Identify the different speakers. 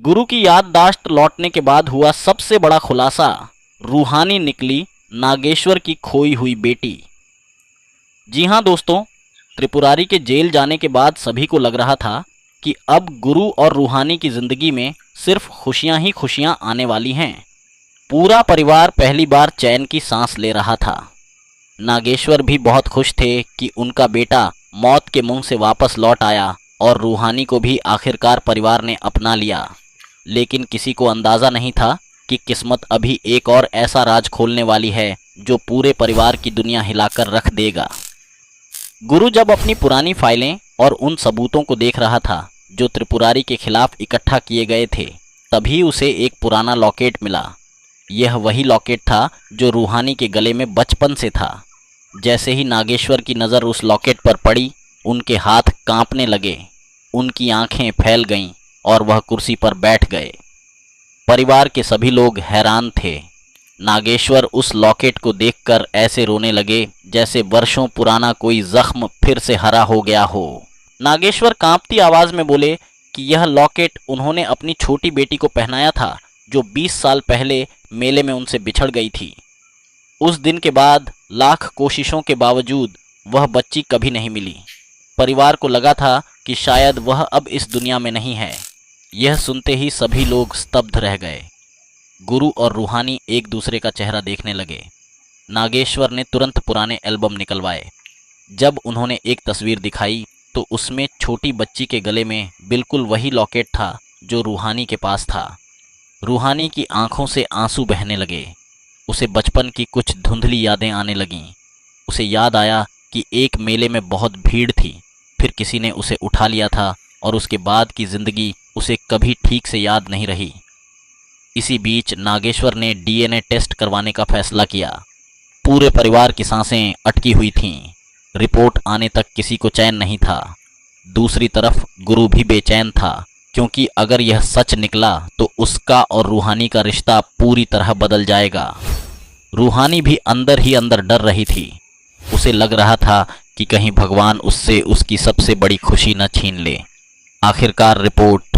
Speaker 1: गुरु की याददाश्त लौटने के बाद हुआ सबसे बड़ा खुलासा। रूहानी निकली नागेश्वर की खोई हुई बेटी। जी हाँ दोस्तों, त्रिपुरारी के जेल जाने के बाद सभी को लग रहा था कि अब गुरु और रूहानी की जिंदगी में सिर्फ खुशियां ही खुशियां आने वाली हैं। पूरा परिवार पहली बार चैन की सांस ले रहा था। नागेश्वर भी बहुत खुश थे कि उनका बेटा मौत के मुंह से वापस लौट आया और रूहानी को भी आखिरकार परिवार ने अपना लिया। लेकिन किसी को अंदाज़ा नहीं था कि किस्मत अभी एक और ऐसा राज खोलने वाली है जो पूरे परिवार की दुनिया हिलाकर रख देगा। गुरु जब अपनी पुरानी फाइलें और उन सबूतों को देख रहा था जो त्रिपुरारी के खिलाफ इकट्ठा किए गए थे, तभी उसे एक पुराना लॉकेट मिला। यह वही लॉकेट था जो रूहानी के गले में बचपन से था। जैसे ही नागेश्वर की नज़र उस लॉकेट पर पड़ी, उनके हाथ कांपने लगे, उनकी आंखें फैल गईं और वह कुर्सी पर बैठ गए। परिवार के सभी लोग हैरान थे। नागेश्वर उस लॉकेट को देखकर ऐसे रोने लगे जैसे वर्षों पुराना कोई जख्म फिर से हरा हो गया हो। नागेश्वर कांपती आवाज में बोले कि यह लॉकेट उन्होंने अपनी छोटी बेटी को पहनाया था जो 20 साल पहले मेले में उनसे बिछड़ गई थी। उस दिन के बाद लाख कोशिशों के बावजूद वह बच्ची कभी नहीं मिली। परिवार को लगा था कि शायद वह अब इस दुनिया में नहीं है। यह सुनते ही सभी लोग स्तब्ध रह गए। गुरु और रूहानी एक दूसरे का चेहरा देखने लगे। नागेश्वर ने तुरंत पुराने एल्बम निकलवाए। जब उन्होंने एक तस्वीर दिखाई तो उसमें छोटी बच्ची के गले में बिल्कुल वही लॉकेट था जो रूहानी के पास था। रूहानी की आंखों से आंसू बहने लगे। उसे बचपन की कुछ धुंधली यादें आने लगीं। उसे याद आया कि एक मेले में बहुत भीड़ थी, फिर किसी ने उसे उठा लिया था और उसके बाद की जिंदगी उसे कभी ठीक से याद नहीं रही। इसी बीच नागेश्वर ने डीएनए टेस्ट करवाने का फैसला किया। पूरे परिवार की सांसें अटकी हुई थीं। रिपोर्ट आने तक किसी को चैन नहीं था। दूसरी तरफ गुरु भी बेचैन था, क्योंकि अगर यह सच निकला तो उसका और रूहानी का रिश्ता पूरी तरह बदल जाएगा। रूहानी भी अंदर ही अंदर डर रही थी। उसे लग रहा था कि कहीं भगवान उससे उसकी सबसे बड़ी खुशी न छीन ले। आखिरकार रिपोर्ट